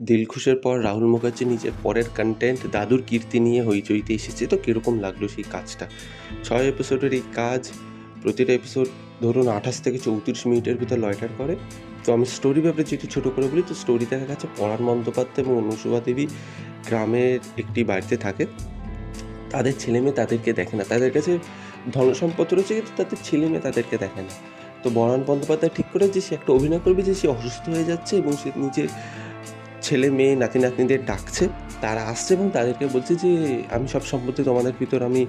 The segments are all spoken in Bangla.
দিলখুশের পর রাহুল মুখার্জি নিজের পরের কন্টেন্ট দাদুর কীর্তি নিয়ে হইচইতে এসেছে। তো কীরকম লাগলো সেই কাজটা? 6 এপিসোডের এই কাজ, প্রতিটা এপিসোড ধরুন 28 থেকে 34 মিনিটের ভিতর লয়টার করে। তো আমি স্টোরি ব্যাপারে যেহেতু ছোটো করে বলি, তো স্টোরি দেখা গেছে পরাণ বন্দ্যোপাধ্যায় এবং অনুসুভা দেবী গ্রামের একটি বাড়িতে থাকে। তাদের ছেলেমেয়ে তাদেরকে দেখে না, তাদের কাছে ধনসম্পদ রয়েছে কিন্তু তাদের ছেলেমেয়ে তাদেরকে দেখে না। তো পরাণ বন্দ্যোপাধ্যায় ঠিক করে যে সে একটা অভিনয় করবে যে সে অসুস্থ হয়ে যাচ্ছে এবং সে নিজের ছেলে মেয়ে নাতি নাতনিদের ডাকছে, তারা আসছে এবং তাদেরকে বলছে যে আমি সব সম্পত্তি তোমাদের ভিতর আমি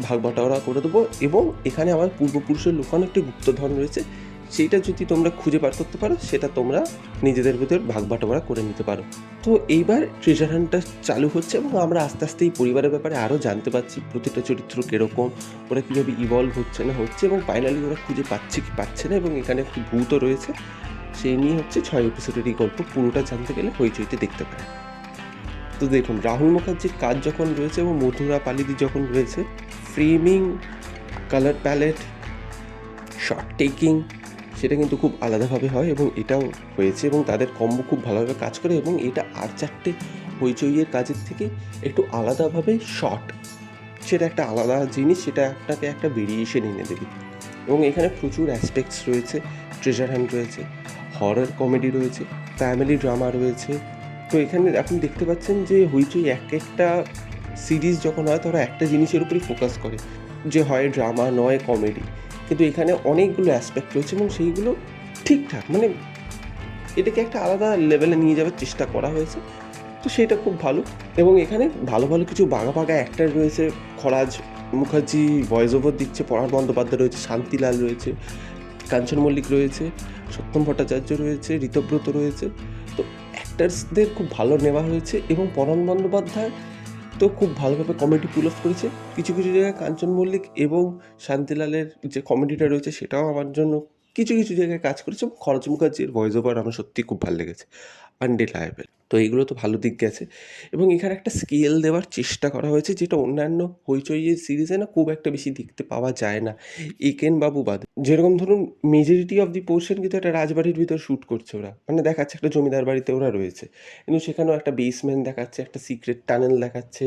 ভাগ বাটোয়ারা করে দেবো এবং এখানে আমার পূর্বপুরুষের লুকানো একটি গুপ্তধন রয়েছে, সেইটা যদি তোমরা খুঁজে বার করতে পারো সেটা তোমরা নিজেদের ভিতর ভাগ বাটোয়ারা করে নিতে পারো। তো এইবার ট্রেজার হান্টটা চালু হচ্ছে এবং আমরা আস্তে আস্তে এই পরিবারের ব্যাপারে আরও জানতে পারছি, প্রতিটা চরিত্র কীরকম, ওরা কীভাবে ইভলভ হচ্ছে না হচ্ছে এবং ফাইনালি ওরা খুঁজে পাচ্ছে কি পাচ্ছে না, এবং এখানে একটি ভূতও রয়েছে। সেই নিয়ে হচ্ছে 6 এপিসোডের এই গল্প। পুরোটা জানতে গেলে হইচইতে দেখতে পারেন। তো দেখুন, রাহুল মুখার্জির কাজ যখন রয়েছে এবং মধুরা পালিদি যখন রয়েছে, framing, colour palette, shot taking সেটা কিন্তু খুব আলাদাভাবে হয় এবং এটাও হয়েছে এবং তাদের কম্বো খুব ভালোভাবে কাজ করে এবং এটা আর 4টে হইচইয়ের কাজের থেকে একটু আলাদাভাবে শট, সেটা একটা আলাদা জিনিস, সেটা আপনাকে একটা ভেরিয়েশন এনে দেবে। এবং এখানে প্রচুর অ্যাসপেক্টস রয়েছে, ট্রেজার হান্ট রয়েছে, হরর কমেডি রয়েছে, ফ্যামিলি ড্রামা রয়েছে। তো এখানে আপনি দেখতে পাচ্ছেন যে হইচই একটা সিরিজ যখন হয় তারা একটা জিনিসের উপরই ফোকাস করে, যে হয় ড্রামা নয় কমেডি, কিন্তু এখানে অনেকগুলো অ্যাসপেক্ট রয়েছে এবং সেইগুলো ঠিকঠাক, মানে এটাকে একটা আলাদা লেভেলে নিয়ে যাওয়ার চেষ্টা করা হয়েছে। তো সেটা খুব ভালো এবং এখানে ভালো ভালো কিছু বাঘা বাঘা অ্যাক্টার রয়েছে। খরাজ মুখার্জি ভয়েস ওভার দিচ্ছে, পরাণ বন্দ্যোপাধ্যায় রয়েছে, শান্তিলাল রয়েছে, কাঞ্চন মল্লিক রয়েছে, সত্যম ভট্টাচার্য রয়েছে, ঋতব্রত রয়েছে। তো অ্যাক্টার্সদের খুব ভালো নেওয়া হয়েছে এবং পরাণ বন্দ্যোপাধ্যায় তো খুব ভালোভাবে কমেডি পুল অফ করেছে। কিছু কিছু জায়গায় কাঞ্চন মল্লিক এবং শান্তিলালের যে কমেডিটা রয়েছে সেটাও আমার জন্য কিছু কিছু জায়গায় কাজ করেছে এবং খরচ মুখার্জির ভয়েস ওভার আমার সত্যিই খুব ভালো লেগেছে, আনডিলায়েবল। তো এইগুলো তো ভালো দিক গেছে এবং এখানে একটা স্কেল দেওয়ার চেষ্টা করা হয়েছে, যেটা অন্যান্য হইচইয়ের সিরিজে না খুব একটা বেশি দেখতে পাওয়া যায় না, একেন বাবু বাদে। যেরকম ধরুন মেজরিটি অফ দি পোর্শন কিন্তু একটা রাজবাড়ির ভিতর শ্যুট করছে ওরা, মানে দেখাচ্ছে একটা জমিদার বাড়িতে ওরা রয়েছে, কিন্তু সেখানেও একটা বেসমেন্ট দেখাচ্ছে, একটা সিক্রেট টানেল দেখাচ্ছে,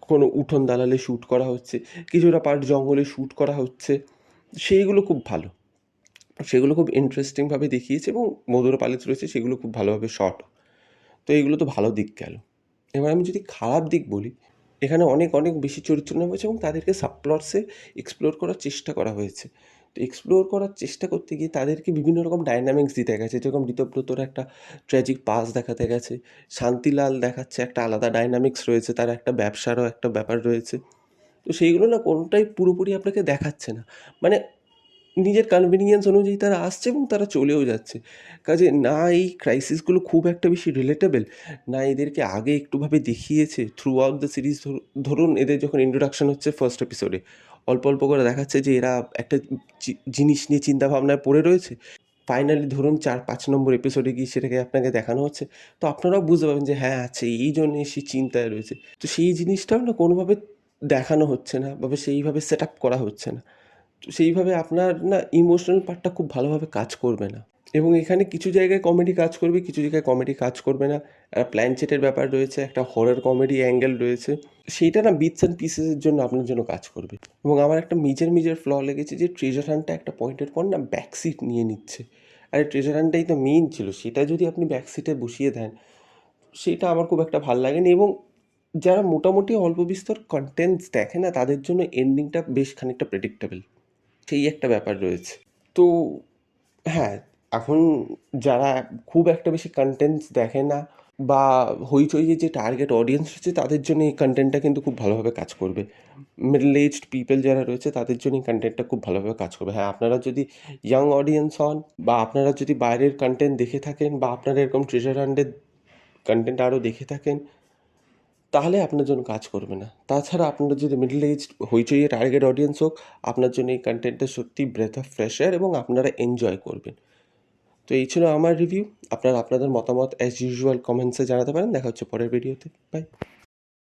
কোনো উঠোন দালালে শ্যুট করা হচ্ছে, কিছুটা পার্ট জঙ্গলে শ্যুট করা হচ্ছে। সেইগুলো খুব ভালো, সেগুলো খুব ইন্টারেস্টিংভাবে দেখিয়েছে এবং মধুর পালিত রয়েছে, সেগুলো খুব ভালোভাবে শট। তো এইগুলো তো ভালো দিক গেল। এবার আমি যদি খারাপ দিক বলি, এখানে অনেক অনেক বেশি চরিত্র নেওয়া হয়েছে এবং তাদেরকে সাবপ্লটসে এক্সপ্লোর করার চেষ্টা করা হয়েছে। তো এক্সপ্লোর করার চেষ্টা করতে গিয়ে তাদেরকে বিভিন্ন রকম ডায়নামিক্স দিতে গেছে, যেরকম ঋতব্রতর একটা ট্র্যাজিক পাস দেখাতে গেছে, শান্তিলাল দেখাচ্ছে একটা আলাদা ডায়নামিক্স রয়েছে, তার একটা ব্যবসারও একটা ব্যাপার রয়েছে। তো সেইগুলো না কোনোটাই পুরোপুরি আপনাকে দেখাচ্ছে না, মানে নিজের কনভিনিয়েন্স অনুযায়ী তারা আসছে এবং তারা চলেও যাচ্ছে। কাজে না এই ক্রাইসিসগুলো খুব একটা বেশি রিলেটেবল, না এদেরকে আগে একটুভাবে দেখিয়েছে থ্রু আউট দ্য সিরিজ। ধরুন এদের যখন ইন্ট্রোডাকশন হচ্ছে ফার্স্ট এপিসোডে, অল্প অল্প করে দেখাচ্ছে যে এরা একটা জিনিস নিয়ে চিন্তাভাবনায় পড়ে রয়েছে। ফাইনালি ধরুন 4-5 নম্বর এপিসোডে গিয়ে সেটাকে আপনাকে দেখানো হচ্ছে। তো আপনারাও বুঝতে পারবেন যে হ্যাঁ, আচ্ছা এই জন্যে সে চিন্তায় রয়েছে। তো সেই জিনিসটাও না কোনোভাবে দেখানো হচ্ছে না বা সেইভাবে সেট আপ করা হচ্ছে না। তো সেইভাবে আপনার না ইমোশনাল পার্টটা খুব ভালোভাবে কাজ করবে না এবং এখানে কিছু জায়গায় কমেডি কাজ করবে, কিছু জায়গায় কমেডি কাজ করবে না। একটা প্ল্যানচেটের ব্যাপার রয়েছে, একটা হরর কমেডি অ্যাঙ্গেল রয়েছে, সেইটা না বিটস অ্যান্ড পিসেসের জন্য আপনার জন্য কাজ করবে। এবং আমার একটা মেজর ফ্ল লেগেছে যে ট্রেজার হান্টটা একটা পয়েন্টের পর না ব্যাকসিট নিয়ে নিচ্ছে। আরে ট্রেজার হান্টটাই তো মেইন ছিল, সেটা যদি আপনি ব্যাকসিটে বসিয়ে দেন, সেটা আমার খুব একটা ভাল লাগেনি। এবং যারা মোটামুটি অল্প বিস্তর কন্টেন্টস দেখে না, তাদের জন্য এন্ডিংটা বেশ খানিকটা প্রেডিক্টেবল, সেই একটা ব্যাপার রয়েছে। তো হ্যাঁ, এখন যারা খুব একটা বেশি কনটেন্টস দেখে না বা হইচইয়ে যে টার্গেট অডিয়েন্স রয়েছে তাদের জন্য এই কনটেন্টটা কিন্তু খুব ভালোভাবে কাজ করবে। মিডল এজড পিপল যারা রয়েছে তাদের জন্য এই কনটেন্টটা খুব ভালোভাবে কাজ করবে। হ্যাঁ, আপনারা যদি ইয়াং অডিয়েন্স হন বা আপনারা যদি বাইরের কনটেন্ট দেখে থাকেন বা আপনারা এরকম ট্রেজার হান্টের কনটেন্ট আরও দেখে থাকেন, তাহলে আপনার জন্য কাজ করবে না। তাছাড়া আপনারা যদি মিডল এজড হইচইয়ে টার্গেট অডিয়েন্স হোক, আপনার জন্য এই কনটেন্টটা সত্যিই ব্রেথ অফ ফ্রেশ এয়ার এবং আপনারা এনজয় করবেন। তো এই ছিল আমার রিভিউ। আপনারা আপনাদের মতামত অ্যাজ ইউজুয়াল কমেন্টসে জানাতে পারেন। দেখা হচ্ছে পরের ভিডিওতে। বাই।